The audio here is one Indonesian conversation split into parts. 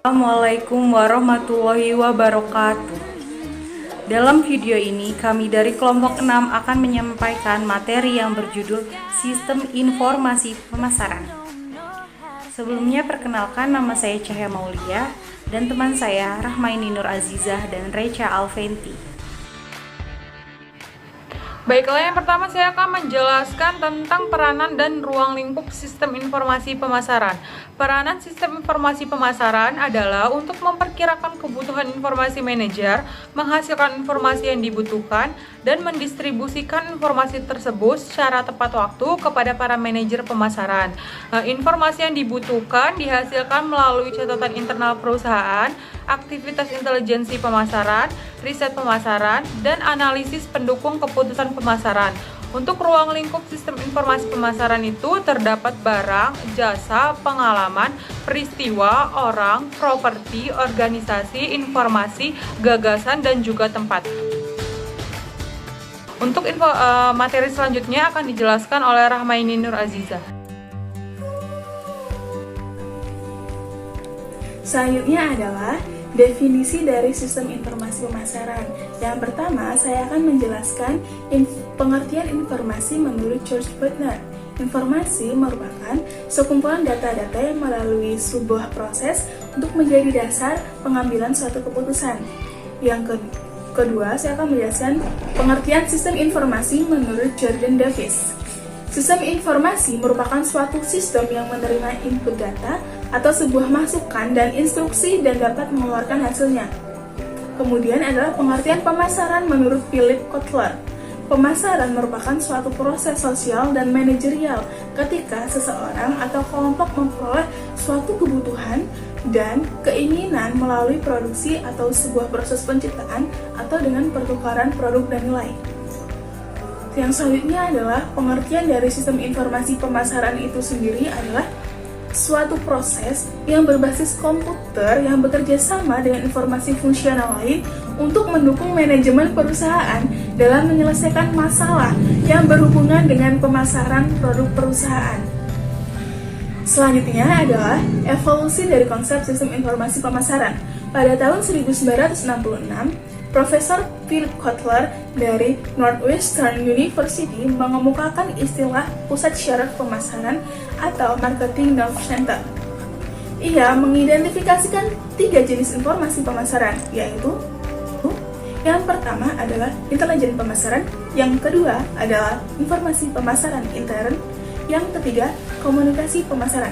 Assalamualaikum warahmatullahi wabarakatuh. Dalam video ini, kami dari kelompok 6 akan menyampaikan materi yang berjudul Sistem Informasi Pemasaran. Sebelumnya, perkenalkan, nama saya Cahya Maulia dan teman saya Rahmaini Nur Azizah dan Recha Alventi. Baiklah, yang pertama saya akan menjelaskan tentang peranan dan ruang lingkup sistem informasi pemasaran. Peranan sistem informasi pemasaran adalah untuk memperkirakan kebutuhan informasi manajer, menghasilkan informasi yang dibutuhkan, dan mendistribusikan informasi tersebut secara tepat waktu kepada para manajer pemasaran. Informasi yang dibutuhkan dihasilkan melalui catatan internal perusahaan, aktivitas intelijensi pemasaran, riset pemasaran, dan analisis pendukung keputusan pemasaran. Untuk ruang lingkup sistem informasi pemasaran itu terdapat barang, jasa, pengalaman, peristiwa, orang, properti, organisasi, informasi, gagasan, dan juga tempat. Untuk materi selanjutnya akan dijelaskan oleh Rahmaini Nur Azizah. Selanjutnya adalah definisi dari sistem informasi pemasaran. Yang pertama, saya akan menjelaskan pengertian informasi menurut George Butner. Informasi merupakan sekumpulan data-data yang melalui sebuah proses untuk menjadi dasar pengambilan suatu keputusan. Yang kedua, saya akan menjelaskan pengertian sistem informasi menurut Jordan Davis. Sistem informasi merupakan suatu sistem yang menerima input data atau sebuah masukan dan instruksi dan dapat mengeluarkan hasilnya. Kemudian adalah pengertian pemasaran menurut Philip Kotler. Pemasaran merupakan suatu proses sosial dan manajerial ketika seseorang atau kelompok memperoleh suatu kebutuhan dan keinginan melalui produksi atau sebuah proses penciptaan atau dengan pertukaran produk dan nilai. Yang selanjutnya adalah pengertian dari sistem informasi pemasaran itu sendiri adalah suatu proses yang berbasis komputer yang bekerja sama dengan informasi fungsional lain untuk mendukung manajemen perusahaan dalam menyelesaikan masalah yang berhubungan dengan pemasaran produk perusahaan. Selanjutnya adalah evolusi dari konsep sistem informasi pemasaran. Pada tahun 1966, Profesor Philip Kotler dari Northwestern University mengemukakan istilah pusat syaraf pemasaran atau Marketing Nerve Center. Ia mengidentifikasikan 3 jenis informasi pemasaran, yaitu yang pertama adalah intelijen pemasaran, yang kedua adalah informasi pemasaran intern, yang ketiga komunikasi pemasaran.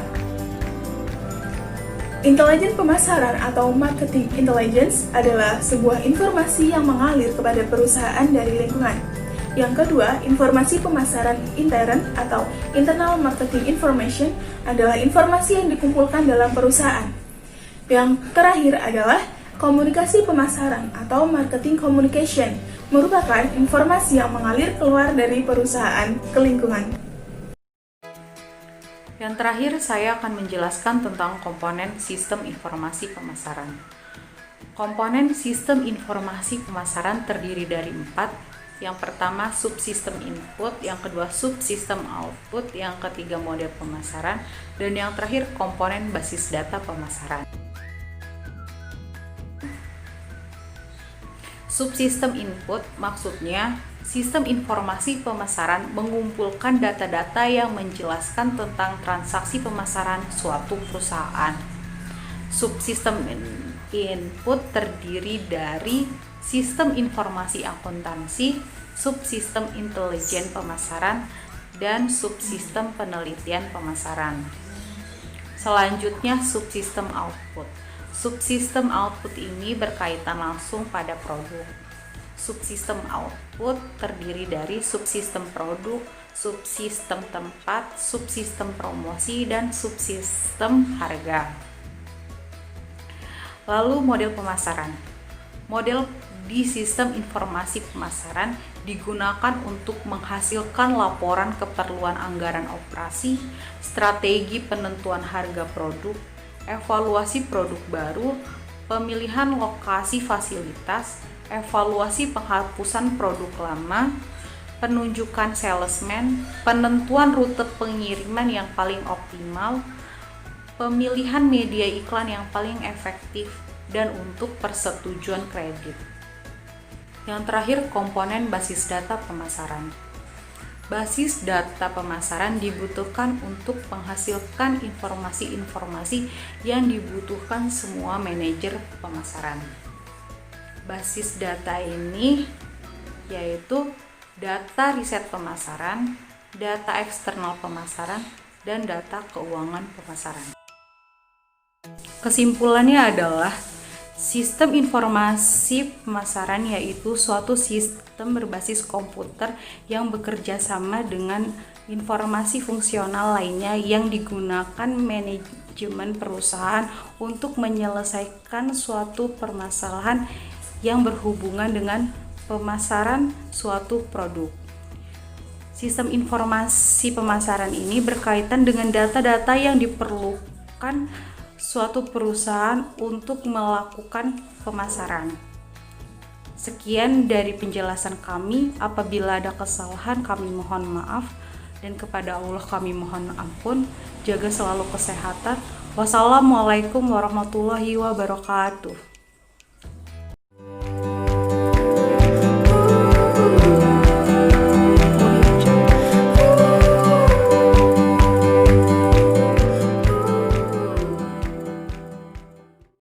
Intelijen pemasaran atau marketing intelligence adalah sebuah informasi yang mengalir kepada perusahaan dari lingkungan. Yang kedua, informasi pemasaran intern atau internal marketing information adalah informasi yang dikumpulkan dalam perusahaan. Yang terakhir adalah komunikasi pemasaran atau marketing communication, merupakan informasi yang mengalir keluar dari perusahaan ke lingkungan. Yang terakhir, saya akan menjelaskan tentang komponen sistem informasi pemasaran. Komponen sistem informasi pemasaran terdiri dari 4. Yang pertama, subsistem input, yang kedua, subsistem output, yang ketiga, model pemasaran, dan yang terakhir, komponen basis data pemasaran. Subsistem input maksudnya sistem informasi pemasaran mengumpulkan data-data yang menjelaskan tentang transaksi pemasaran suatu perusahaan. Subsistem input terdiri dari sistem informasi akuntansi, subsistem intelijen pemasaran, dan subsistem penelitian pemasaran. Selanjutnya, subsistem output. Subsistem output ini berkaitan langsung pada produk. Subsistem output terdiri dari subsistem produk, subsistem tempat, subsistem promosi, dan subsistem harga. Lalu model pemasaran. Model di sistem informasi pemasaran digunakan untuk menghasilkan laporan keperluan anggaran operasi, strategi penentuan harga produk, evaluasi produk baru, pemilihan lokasi fasilitas, evaluasi penghapusan produk lama, penunjukan salesman, penentuan rute pengiriman yang paling optimal, pemilihan media iklan yang paling efektif, dan untuk persetujuan kredit. Yang terakhir, komponen basis data pemasaran. Basis data pemasaran dibutuhkan untuk menghasilkan informasi-informasi yang dibutuhkan semua manajer pemasaran. Basis data ini yaitu data riset pemasaran, data eksternal pemasaran, dan data keuangan pemasaran. Kesimpulannya adalah sistem informasi pemasaran yaitu suatu sistem berbasis komputer yang bekerja sama dengan informasi fungsional lainnya yang digunakan manajemen perusahaan untuk menyelesaikan suatu permasalahan yang berhubungan dengan pemasaran suatu produk. Sistem informasi pemasaran ini berkaitan dengan data-data yang diperlukan suatu perusahaan untuk melakukan pemasaran. Sekian dari penjelasan kami. Apabila ada kesalahan, kami mohon maaf, dan kepada Allah kami mohon ampun. Jaga selalu kesehatan. Wassalamualaikum warahmatullahi wabarakatuh.